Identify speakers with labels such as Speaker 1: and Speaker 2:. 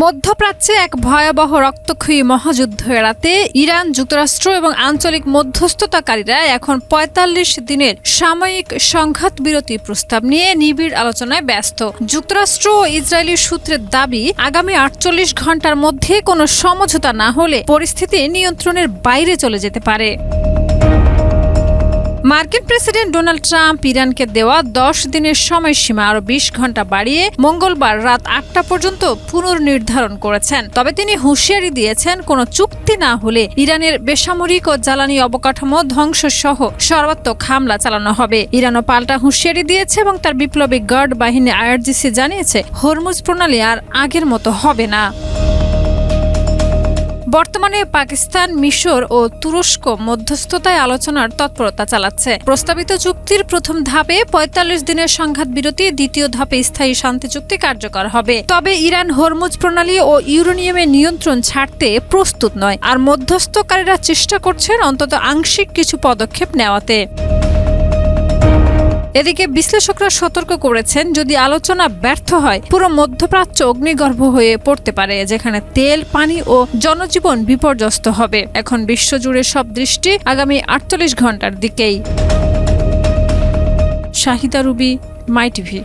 Speaker 1: মধ্যপ্রাচ্যে এক ভয়াবহ রক্তক্ষয়ী মহাযুদ্ধ এড়াতে ইরান, যুক্তরাষ্ট্র এবং আঞ্চলিক মধ্যস্থতাকারীরা এখন ৪৫ দিনের সাময়িক সংঘাত বিরতি প্রস্তাব নিয়ে নিবিড় আলোচনায় ব্যস্ত। যুক্তরাষ্ট্র ও ইসরায়েলি সূত্রের দাবি, আগামী ৪৮ ঘণ্টার মধ্যে কোনো সমঝোতা না হলে পরিস্থিতি নিয়ন্ত্রণের বাইরে চলে যেতে পারে। মার্কিন প্রেসিডেন্ট ডোনাল্ড ট্রাম্প ইরানকে দেওয়া ১০ দিনের সময়সীমা আরও ২০ ঘণ্টা বাড়িয়ে মঙ্গলবার রাত ৮টা পর্যন্ত পুনর্নির্ধারণ করেছেন। তবে তিনি হুঁশিয়ারি দিয়েছেন, কোনো চুক্তি না হলে ইরানের বেসামরিক ও জ্বালানি অবকাঠামো ধ্বংসসহ সর্বাত্মক হামলা চালানো হবে। ইরানও পাল্টা হুঁশিয়ারি দিয়েছে এবং তার বিপ্লবী গার্ড বাহিনী IRGC জানিয়েছে, হরমুজ প্রণালী আর আগের মতো হবে না। বর্তমানে পাকিস্তান, মিশর ও তুরস্ক মধ্যস্থতায় আলোচনার তৎপরতা চালাচ্ছে। প্রস্তাবিত চুক্তির প্রথম ধাপে ৪৫ দিনের সংঘাত বিরতি, দ্বিতীয় ধাপে স্থায়ী শান্তি চুক্তি কার্যকর হবে। তবে ইরান হরমুজ প্রণালী ও ইউরেনিয়ামের নিয়ন্ত্রণ ছাড়তে প্রস্তুত নয়, আর মধ্যস্থকারীরা চেষ্টা করছেন অন্তত আংশিক কিছু পদক্ষেপ নেওয়াতে। এদিকে বিশ্লেষকরা সতর্ক করেছেন, যদি আলোচনা ব্যর্থ হয় পুরো মধ্যপ্রাচ্য অগ্নিগর্ভ হয়ে পড়তে পারে, যেখানে তেল, পানি ও জনজীবন বিপর্যস্ত হবে। এখন বিশ্বজুড়ে সব দৃষ্টি আগামী ৪৮ ঘণ্টার দিকেই। শাহিদা রুবি, মাই টিভি।